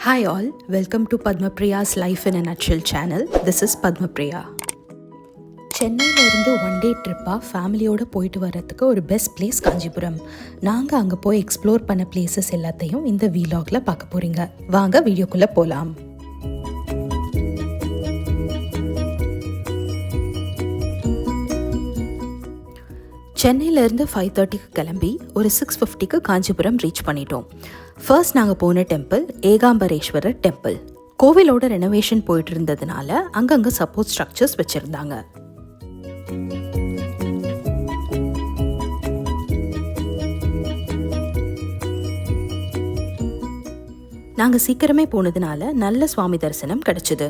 Hi all, welcome to Padma Priya's Life in a Nutshell channel. This is Padma Priya. சென்னையிலேருந்து one day ட்ரிப்பாக ஃபேமிலியோடு போயிட்டு வர்றதுக்கு ஒரு best place Kanchipuram. நாங்கள் அங்கே போய் எக்ஸ்ப்ளோர் பண்ண பிளேசஸ் எல்லாத்தையும் இந்த வீலாகில் பார்க்க போகிறீங்க. வாங்க வீடியோக்குள்ளே போகலாம். சென்னையிலேருந்து 5:30க்கு கிளம்பி ஒரு 6:50க்கு காஞ்சிபுரம் ரீச் பண்ணிட்டோம். ஃபர்ஸ்ட் நாங்கள் போன டெம்பிள் ஏகாம்பரேஸ்வரர் டெம்பிள். கோவிலோட ரெனோவேஷன் போயிட்டு இருந்ததுனால அங்கங்கே சப்போர்ட் ஸ்ட்ரக்சர்ஸ் வச்சுருந்தாங்க. நாங்கள் சீக்கிரமே போனதுனால நல்ல சுவாமி தரிசனம் கிடைச்சது.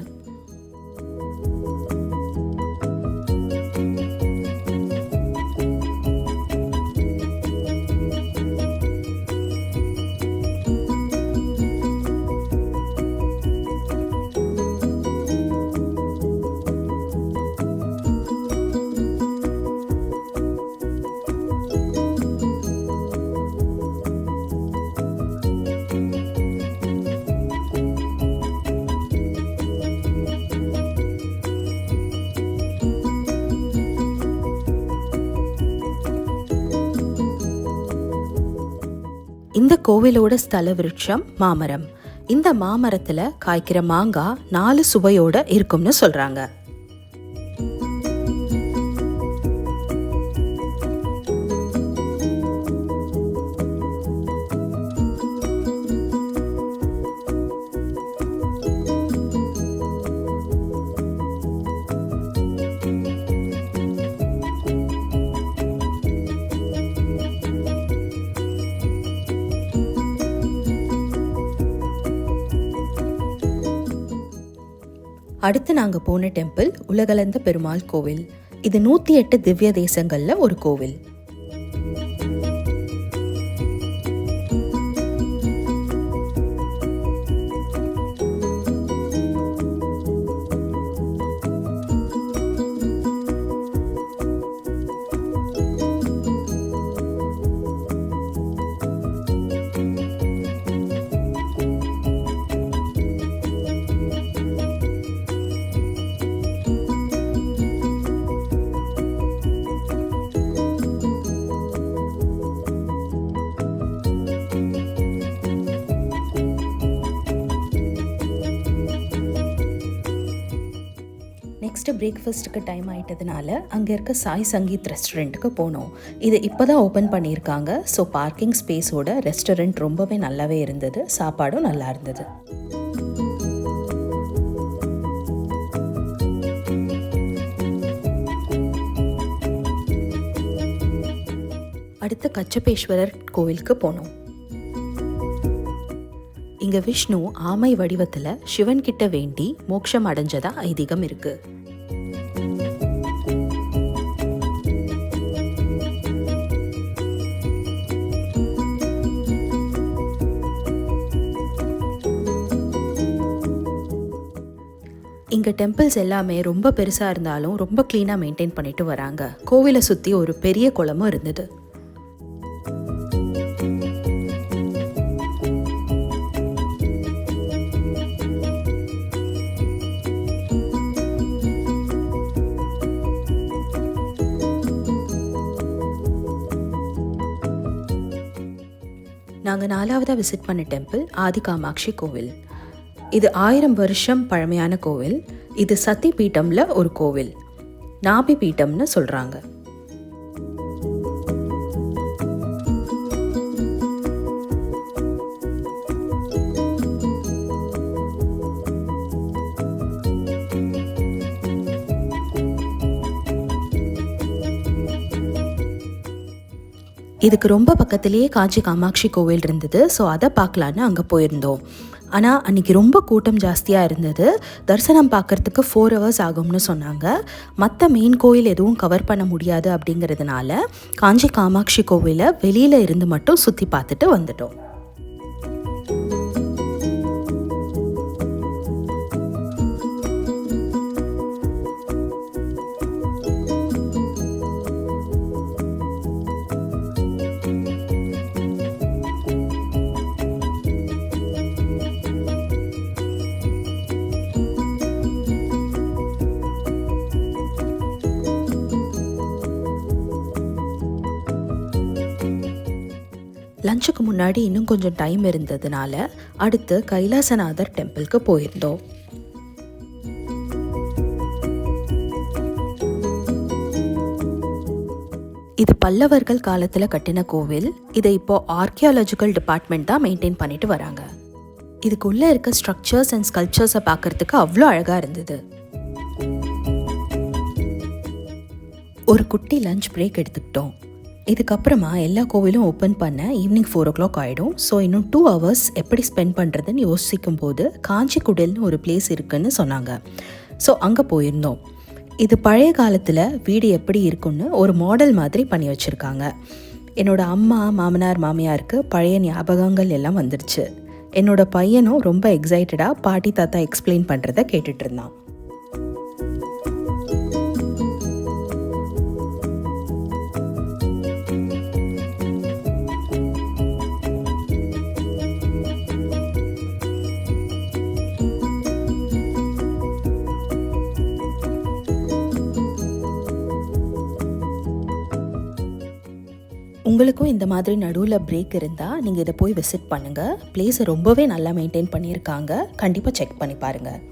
இந்த கோவிலோட ஸ்தல விருட்சம் மாமரம். இந்த மாமரத்துல காய்க்கிற மாங்காய் 4 சுவையோட இருக்கும்னு சொல்றாங்க. அடுத்து நாங்கள் போன டெம்பிள் உலகளந்த பெருமாள் கோவில். இது 108 திவ்ய தேசங்கள்ல ஒரு கோவில். நெக்ஸ்ட்டு பிரேக்ஃபாஸ்ட்டுக்கு டைம் ஆகிட்டதுனால அங்கே இருக்க சாய் சங்கீத் ரெஸ்டாரண்ட்டுக்கு போனோம். இது இப்போ தான் ஓப்பன் பண்ணியிருக்காங்க. ஸோ பார்க்கிங் ஸ்பேஸோட ரெஸ்டாரண்ட் ரொம்பவே நல்லாவே இருந்தது. சாப்பாடும் நல்லா இருந்தது. அடுத்து கச்சபேஸ்வரர் கோவிலுக்கு போனோம். இங்க விஷ்ணு ஆமை வடிவத்துல சிவன் கிட்ட வேண்டி மோட்சம் அடைஞ்சதா ஐதீகம் இருக்கு. இங்க டெம்பிள்ஸ் எல்லாமே ரொம்ப பெருசா இருந்தாலும் ரொம்ப கிளீனா மெயின்டைன் பண்ணிட்டு வராங்க. கோவிலை சுத்தி ஒரு பெரிய குளமும் இருந்தது. நாங்கள் 4ஆவதாக விசிட் பண்ண டெம்பிள் ஆதி காமாட்சி கோவில். இது 1000 வருஷம் பழமையான கோவில். இது சத்தி பீட்டம்ல ஒரு கோவில். நாபி பீட்டம்னு சொல்றாங்க. இதுக்கு ரொம்ப பக்கத்திலேயே காஞ்சி காமாட்சி கோவில் இருந்தது. ஸோ அதை பார்க்கலான்னு அங்கே போயிருந்தோம். ஆனால் அன்றைக்கி ரொம்ப கூட்டம் ஜாஸ்தியாக இருந்தது. தரிசனம் பார்க்குறதுக்கு 4 hours ஆகும்னு சொன்னாங்க. மற்ற மெயின் கோயில் எதுவும் கவர் பண்ண முடியாது அப்படிங்கிறதுனால காஞ்சி காமாட்சி கோவிலை வெளியில் இருந்து மட்டும் சுற்றி பார்த்துட்டு வந்துட்டோம். முன்னாடி இன்னும் கொஞ்சம் டைம் இருந்ததுனால அடுத்து கைலாசநாதர் டெம்பிளுக்கு போயிருந்தோம். இது பல்லவர்கள் காலத்தில் கட்டின கோவில். இதை இப்போ ஆர்கியாலஜிக்கல் டிபார்ட்மெண்ட் தான் மெயின்டைன் பண்ணிட்டு வராங்க. இதுக்குள்ளே இருக்க ஸ்ட்ரக்சர்ஸ் அண்ட் ஸ்கல்ப்சர்ஸை பார்க்கறதுக்கு அவ்வளோ அழகாக இருந்தது. ஒரு குட்டி லஞ்ச் பிரேக் எடுத்துக்கிட்டோம். இதுக்கப்புறமா எல்லா கோவிலும் ஓப்பன் பண்ண ஈவினிங் 4 o'clock ஆகிடும். ஸோ இன்னும் 2 hours எப்படி ஸ்பெண்ட் பண்ணுறதுன்னு யோசிக்கும் போது காஞ்சிக்குடில்னு ஒரு பிளேஸ் இருக்குன்னு சொன்னாங்க. ஸோ அங்கே போயிருந்தோம். இது பழைய காலத்தில் வீடு எப்படி இருக்குன்னு ஒரு மாடல் மாதிரி பண்ணி வச்சுருக்காங்க. என்னோட அம்மா, மாமனார், மாமியாருக்கு பழைய ஞாபகங்கள் எல்லாம் வந்துடுச்சு. என்னோட பையனும் ரொம்ப எக்ஸைட்டடாக பாட்டி தாத்தா எக்ஸ்பிளைன் பண்ணுறத கேட்டுட்டு இருந்தான். உங்களுக்கும் இந்த மாதிரி நடுவில் பிரேக் இருந்தால் நீங்கள் இதை போய் விசிட் பண்ணுங்கள். பிளேஸை ரொம்பவே நல்லா மெயின்டைன் பண்ணியிருக்காங்க. கண்டிப்பாக செக் பண்ணி பாருங்கள்.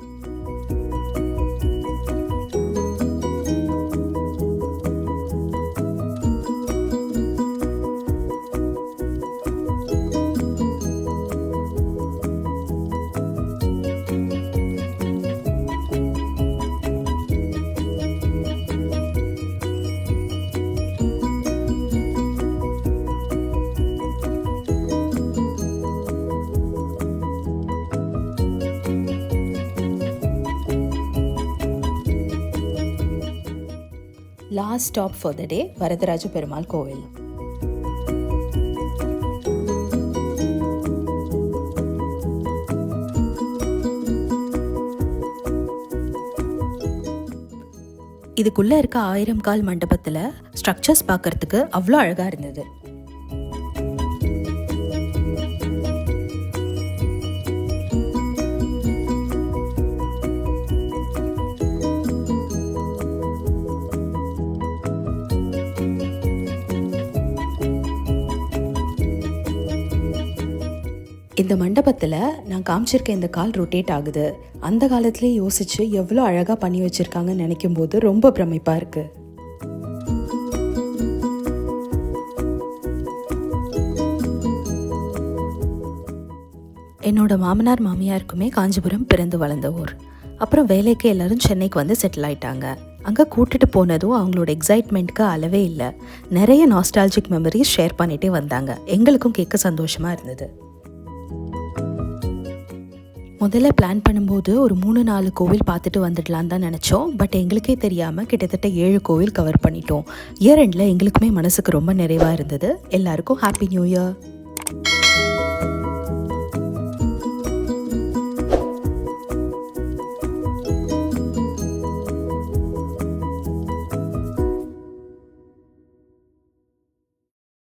லாஸ்ட் ஸ்டாப் ஃபார் த டே வரதராஜ பெருமாள் கோவில். இதுக்குள்ளே இருக்க 1000 கால் மண்டபத்தில் ஸ்ட்ரக்சர்ஸ் பார்க்கறதுக்கு அவ்வளோ அழகாக இருந்தது. இந்த மண்டபத்தில் நான் காமிச்சிருக்க இந்த கால் ரொட்டேட் ஆகுது. அந்த காலத்திலே யோசித்து எவ்வளோ அழகாக பண்ணி வச்சுருக்காங்கன்னு நினைக்கும் போது ரொம்ப பிரமிப்பாக இருக்குது. என்னோட மாமனார் மாமியாருக்குமே காஞ்சிபுரம் பிறந்து வளர்ந்த ஊர். அப்புறம் வேலைக்கு எல்லோரும் சென்னைக்கு வந்து செட்டில் ஆயிட்டாங்க. அங்கே கூட்டிட்டு போனதும் அவங்களோட எக்ஸைட்மெண்ட்க்கு அளவே இல்லை. நிறைய நாஸ்டாலஜிக் மெமரிஸ் ஷேர் பண்ணிகிட்டே வந்தாங்க. எங்களுக்கும் கேட்க சந்தோஷமாக இருந்தது. முதல்ல பிளான் பண்ணும்போது ஒரு 3-4 கோவில் பார்த்துட்டு வந்துடலான்னு தான் நினச்சோம். பட் எங்களுக்கே தெரியாமல் கிட்டத்தட்ட 7 கோவில் கவர் பண்ணிட்டோம். இயர் எண்டில் எங்களுக்குமே மனசுக்கு ரொம்ப நிறைவாக இருந்தது. எல்லாருக்கும் ஹாப்பி நியூ இயர்.